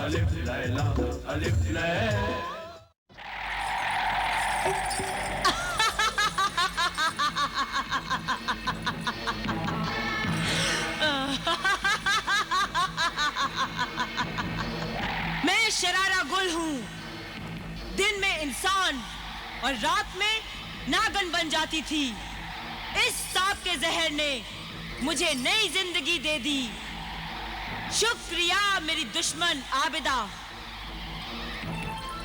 अलिफ लैला अलिफ लैला। मैं शरारा गुल हूँ, दिन में इंसान और रात में नागन बन जाती थी। इस सांप के जहर ने मुझे नई जिंदगी दे दी। शुक्रिया मेरी दुश्मन आबिदा।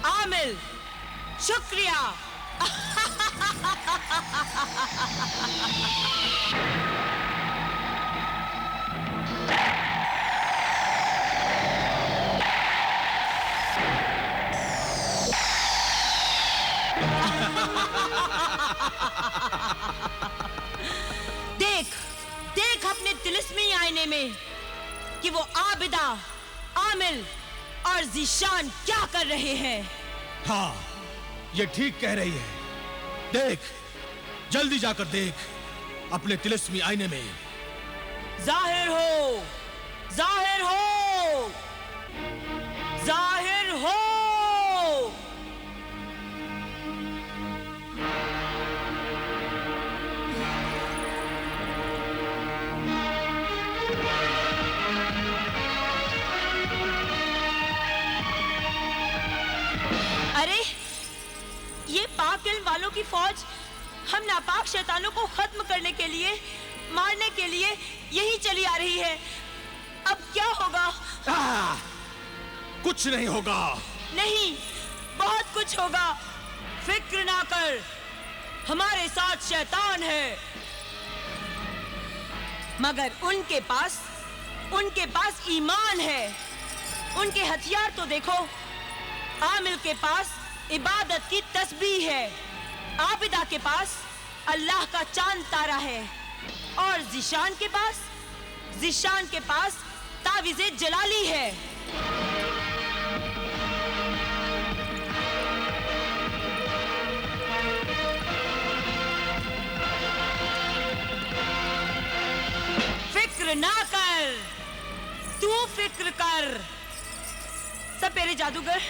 आमिल, शुक्रिया। देख देख अपने तिलिस्मी आईने में कि वो आबिदा, आमिल और ज़ीशान क्या कर रहे हैं। हाँ, ये ठीक कह रही है। देख, जल्दी जाकर देख अपने तिलिस्मी आईने में। जाहिर हो, जाहिर हो, जाहिर हो। अरे, ये पाक इल्म वालों की फौज हम नापाक शैतानों को खत्म करने के लिए, मारने के लिए यही चली आ रही है। अब क्या होगा? कुछ नहीं होगा। नहीं, बहुत कुछ होगा। फिक्र ना कर, हमारे साथ शैतान है। मगर उनके पास ईमान है। उनके हथियार तो देखो। आमिल के पास इबादत की तस्बीह है, आबिदा के पास अल्लाह का चांद तारा है, और ज़ीशान के पास तावीज़े जलाली है। फिक्र ना कर, तू फिक्र कर। सपेरे जादूगर,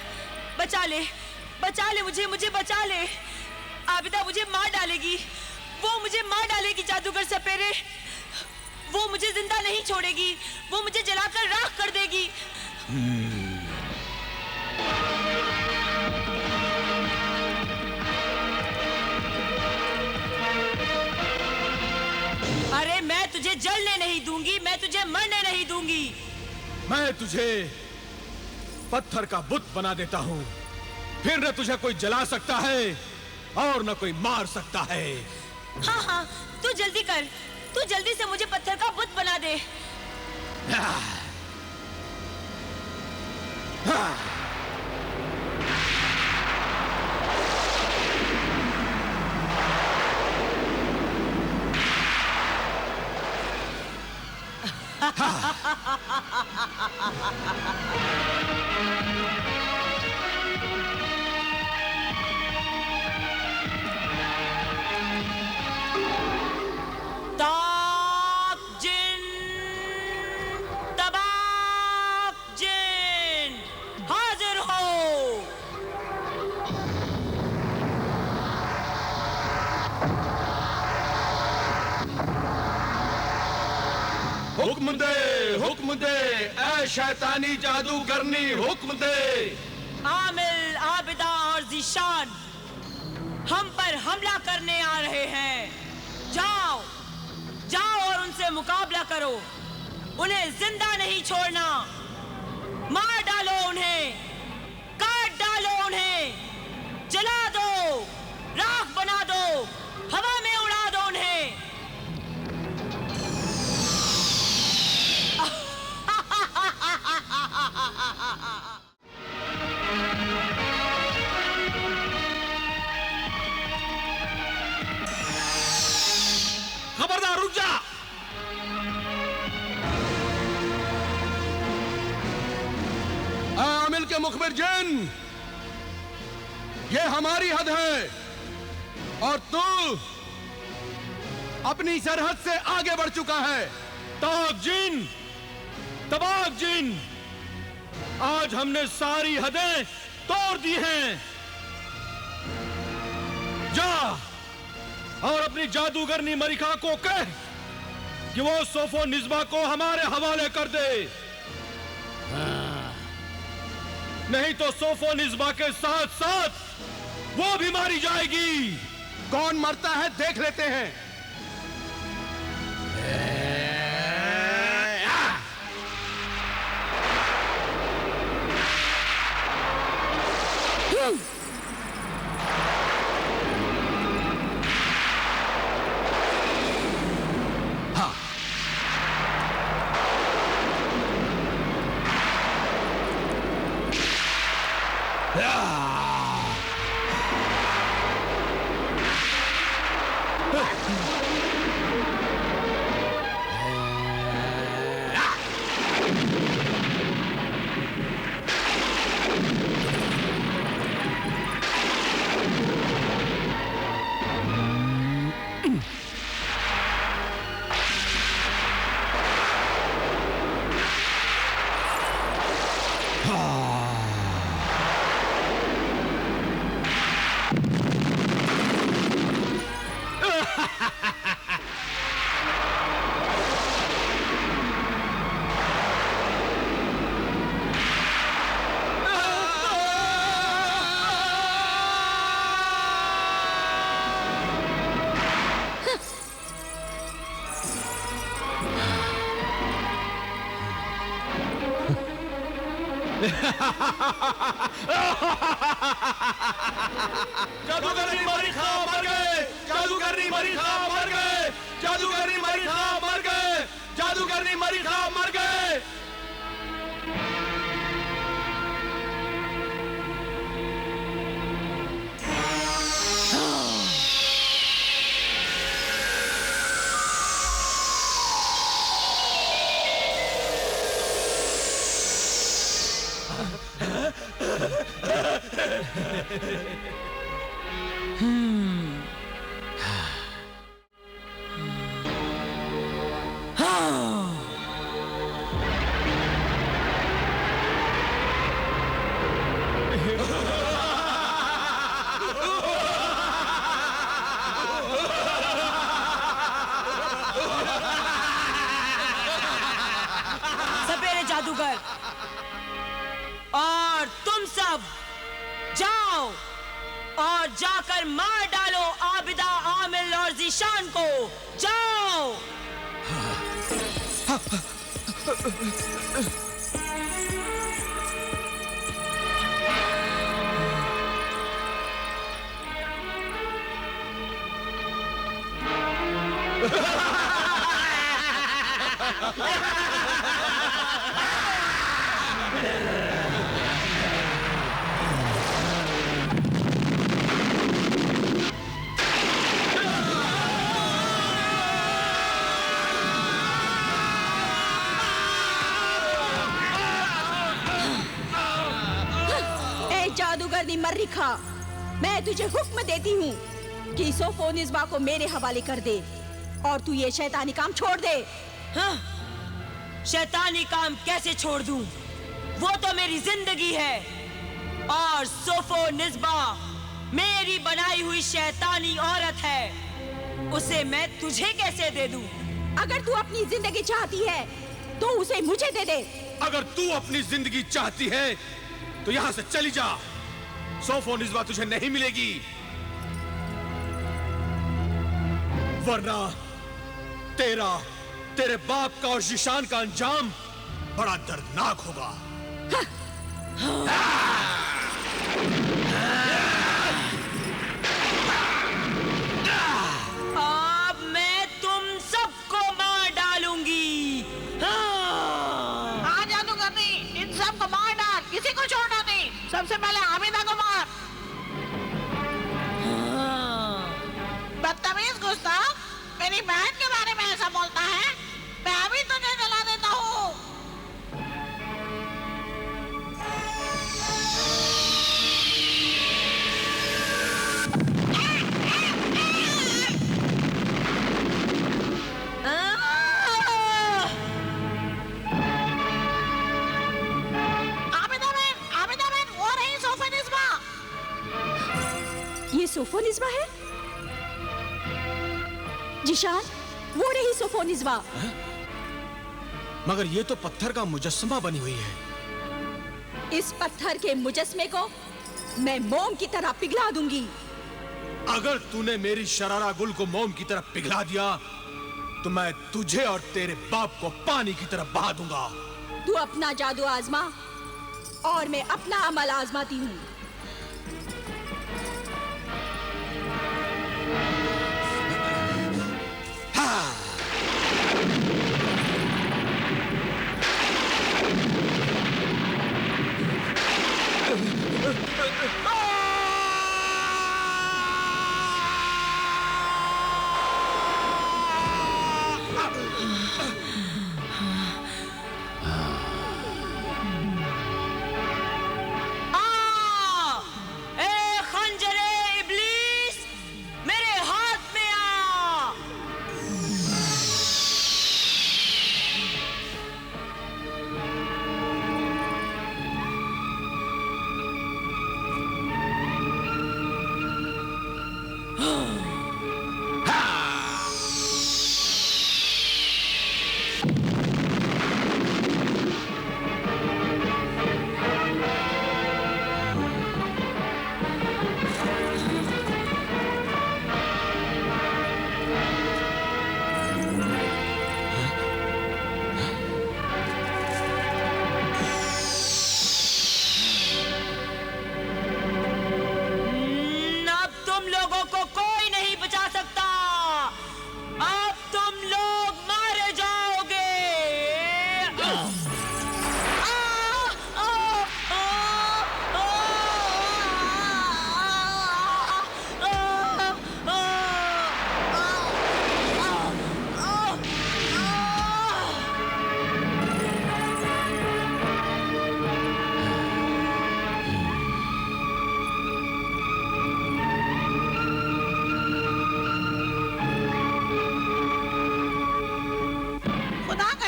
बचा ले मुझे बचा ले। आबिदा मुझे मार डालेगी, वो मुझे मार डालेगी। जादूगर सपेरे, वो मुझे जिंदा नहीं छोड़ेगी, वो मुझे जलाकर राख कर देगी। अरे मैं तुझे जलने नहीं दूंगी, मैं तुझे मरने नहीं दूंगी। मैं तुझे पत्थर का बुत बना देता हूँ, फिर न तुझे कोई जला सकता है और न कोई मार सकता है। हाँ, तू जल्दी कर, तू जल्दी से मुझे पत्थर का बुत बना दे। हुक्म दे ऐ शैतानी जादूगरनी, हुक्म दे। आमिल, आबिदा और ज़ीशान हम पर हमला करने आ रहे हैं। जाओ और उनसे मुकाबला करो। उन्हें जिंदा नहीं छोड़ना। मार डालो उन्हें, काट डालो उन्हें, जला दो, राख बना दो, हवा में उड़ा दो उन्हें। खबरदार, रुक जा। आमिल के मुखबिर जिन, ये हमारी हद है और तू अपनी सरहद से आगे बढ़ चुका है। ताक जिन, तबाक जिन, आज हमने सारी हदें तोड़ दी हैं। जा और अपनी जादूगरनी मरिका को कह कि वो सोफोनिज़्बा को हमारे हवाले कर दे। नहीं तो सोफोनिज़्बा के साथ साथ वो भी मारी जाएगी। कौन मरता है देख लेते हैं। जादूगरनी मरिका मर गए। जादूगरनी मरिका मर गए। जादूगरनी मरिका मर गए। जादूगरनी मरिका मर गए। सपेरे जादूगर और तुम सब जाओ और जाकर मार डालो आबिदा, आमिल और ज़ीशान को। जाओ। जादूगरनी मरिका, मैं तुझे हुक्म देती हूँ कि सोफोनिज़्बा को मेरे हवाले कर दे और तू ये शैतानी काम छोड़ दे। हाँ? शैतानी काम कैसे छोड़ दूं? वो तो मेरी जिंदगी है और सोफोनिज़्बा मेरी बनाई हुई शैतानी औरत है। उसे मैं तुझे कैसे दे दूं? अगर तू अपनी जिंदगी चाहती है तो उसे मुझे दे दे। अगर तू अपनी जिंदगी चाहती है तो यहाँ से चली जा। सोफोनिज़्बा तुझे नहीं मिलेगी, वरना तेरे बाप का और ज़ीशान का अंजाम बड़ा दर्दनाक होगा। अब मैं तुम सबको मार डालूंगी। हाँ जादूगरनी, इन सब को मार डाल, किसी को छोड़ना नहीं। सबसे पहले आबिदा को मार। बदतमीज गुस्ताख, मेरी बहन के बारे में ऐसा बोलता है। मैं अभी तुझे जला देता हूँ। सोफोनिस्बा है? जिशान, वो रही सोफोनिस्बा। मगर ये तो पत्थर का मुजस्समा बनी हुई है। इस पत्थर के मुजस्मे को मैं मोम की तरह पिघला दूंगी। अगर तूने मेरी शरारा गुल को मोम की तरह पिघला दिया तो मैं तुझे और तेरे बाप को पानी की तरह बहा दूंगा। तू अपना जादू आजमा और मैं अपना अमल आजमाती हूँ।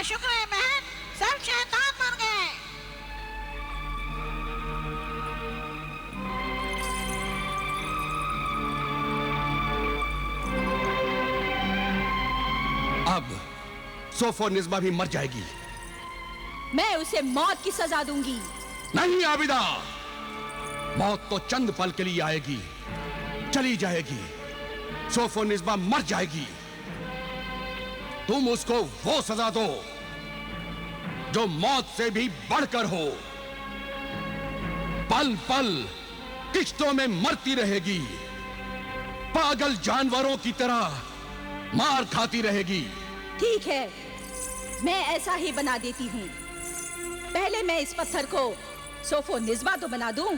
शुक्र है बहन, सब शैतान मर गए। अब सोफोनिस्बा भी मर जाएगी। मैं उसे मौत की सजा दूंगी। नहीं आबिदा, मौत तो चंद पल के लिए आएगी, चली जाएगी। सोफोनिस्बा मर जाएगी। तुम उसको वो सजा दो जो मौत से भी बढ़कर हो। पल पल किश्तों में मरती रहेगी, पागल जानवरों की तरह मार खाती रहेगी। ठीक है, मैं ऐसा ही बना देती हूँ। पहले मैं इस पत्थर को सोफोनिस्बा तो बना दूं।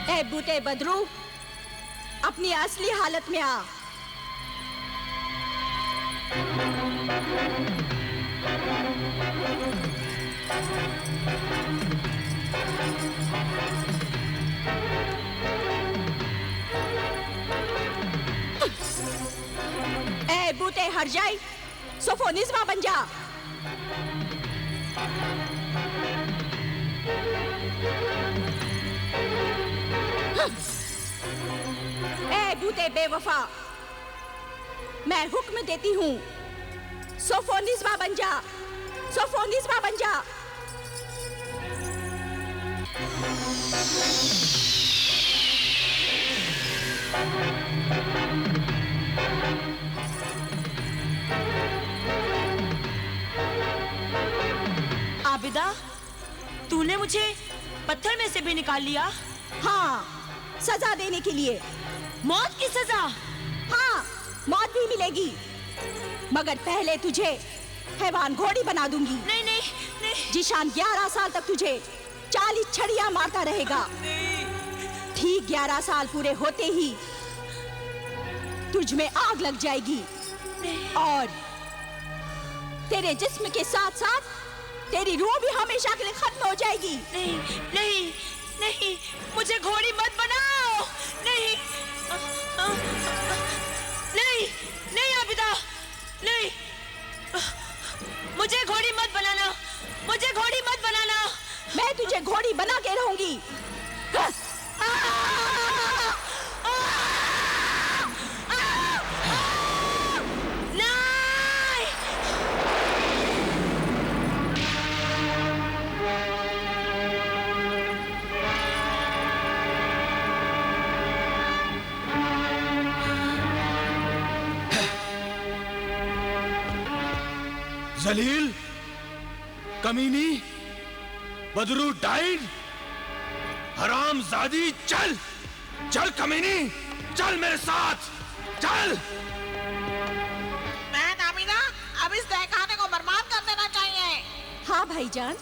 ए बूटे बदरू, अपनी असली हालत में आ। ए बूटे हर जाए, सोफोनिस्बा बन जा। ए बूटे बेवफा, मैं हुक्म देती हूँ, सोफोनिस्बा बन जा, सोफोनिस्बा बन जा। आबिदा, तूने मुझे पत्थर में से भी निकाल लिया? हाँ, सजा देने के लिए। मौत की सजा? हाँ, मौत भी मिलेगी, मगर पहले तुझे हैवान घोड़ी बना दूंगी। नहीं नहीं नहीं। जिशान 11 साल तक तुझे 40 छड़ियां मारता रहेगा। ठीक 11 साल पूरे होते ही तुझ में आग लग जाएगी और तेरे जिस्म के साथ साथ तेरी रूह भी हमेशा के लिए खत्म हो जाएगी। नहीं नहीं नहीं, मुझे घोड़ी मत बनाओ। नहीं नहीं। जलील, कमीनी, बदरू डाइड, हरामजादी, चल चल कमीनी, चल मेरे साथ, चल। बहन आमिना, अब इस तहखाने को बर्बाद कर देना चाहिए। हाँ भाईजान,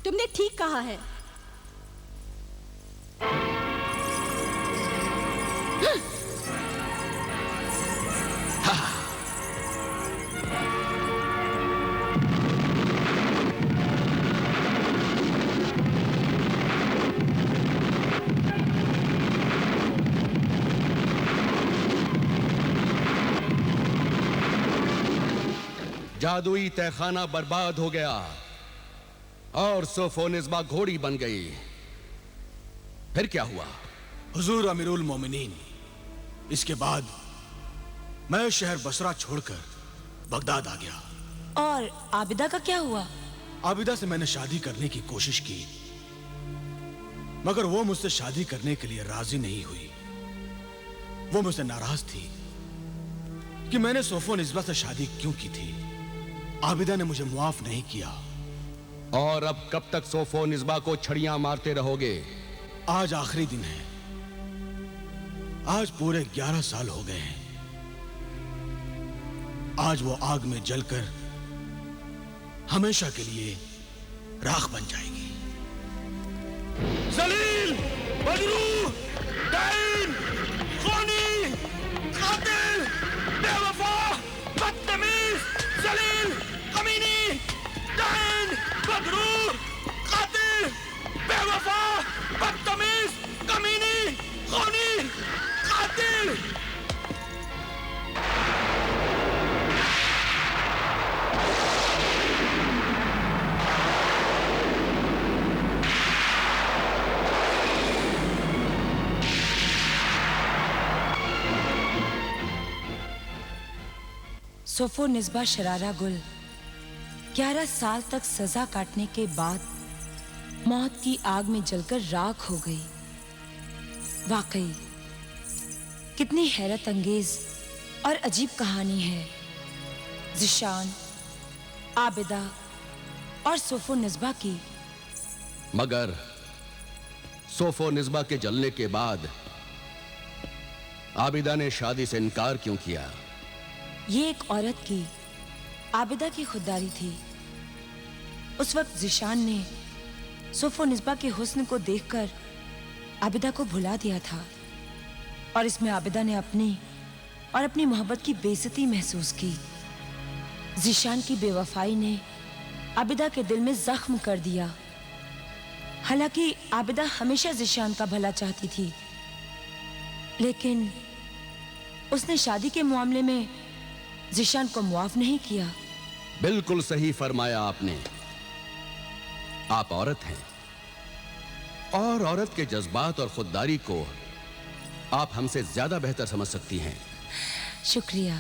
तुमने ठीक कहा है। जादुई तहखाना बर्बाद हो गया और सोफोनिस्बा घोड़ी बन गई। फिर क्या हुआ? हुजूर अमीरुल मोमिनीन, इसके बाद मैं शहर बसरा छोड़कर बगदाद आ गया। और आबिदा का क्या हुआ? आबिदा से मैंने शादी करने की कोशिश की, मगर वो मुझसे शादी करने के लिए राजी नहीं हुई। वो मुझसे नाराज थी कि मैंने सोफोनिस्बा से शादी क्यों की थी। आबिदा ने मुझे मुआफ नहीं किया। और अब कब तक सोफोनिस्बा को छड़ियां मारते रहोगे? आज आखिरी दिन है। आज पूरे 11 साल हो गए हैं। आज वो आग में जलकर हमेशा के लिए राख बन जाएगी। जलील, बदरू, डाइन, खूनी, कातिल, बेवफा, बदतमीज, जलील, कमीनी, डाइन, बदरू, कातिल, बेवफा, बदतमीज, कमीनी, खूनी, कातिल। सोफोनिस्बा शरारा गुल 11 साल तक सजा काटने के बाद मौत की आग में जलकर राख हो गई। वाकई कितनी हैरत अंगेज और अजीब कहानी है। ज़िशान, आबिदा और सोफोनिस्बा की। मगर सोफोनिस्बा के जलने के बाद आबिदा ने शादी से इनकार क्यों किया? ये एक औरत की, आबिदा की खुददारी थी। उस वक्त ज़िशान ने सोफोनिस्बा के हुस्न को देखकर आबिदा को भुला दिया था और इसमें आबिदा ने अपनी मोहब्बत की बेइज्जती महसूस की। ज़िशान की बेवफाई ने आबिदा के दिल में जख्म कर दिया। हालांकि आबिदा हमेशा ज़िशान का भला चाहती थी, लेकिन उसने शादी के मामले में ज़िशान को मुआफ नहीं किया। बिल्कुल सही फरमाया आपने। आप औरत हैं और औरत के जज्बात और खुददारी को आप हमसे ज्यादा बेहतर समझ सकती हैं। शुक्रिया।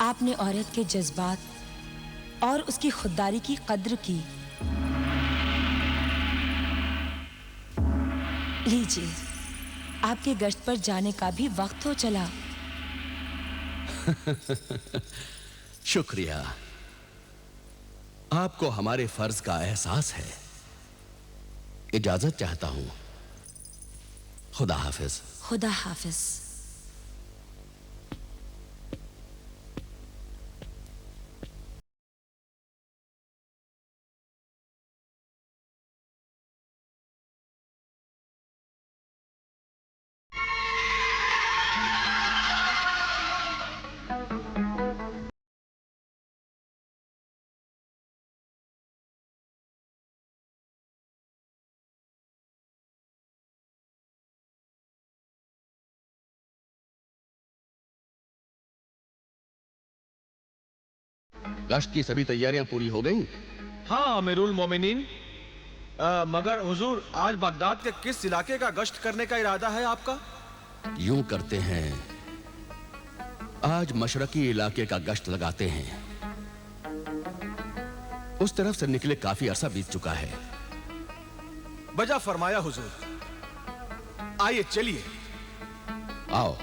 आपने औरत के जज्बात और उसकी खुददारी की कद्र की। लीजिए, आपके गश्त पर जाने का भी वक्त हो चला। शुक्रिया। आपको हमारे फर्ज का एहसास है। इजाजत चाहता हूं। खुदा हाफिज। खुदा हाफिज। गश्त की सभी तैयारियां पूरी हो गईं? हाँ अमीरुल मोमिनीन, मगर हुजूर, आज बगदाद के किस इलाके का गश्त करने का इरादा है आपका? यूं करते हैं, आज मशरकी इलाके का गश्त लगाते हैं। उस तरफ से निकले काफी अरसा बीत चुका है। बजा फरमाया हुजूर। आइए चलिए। आओ।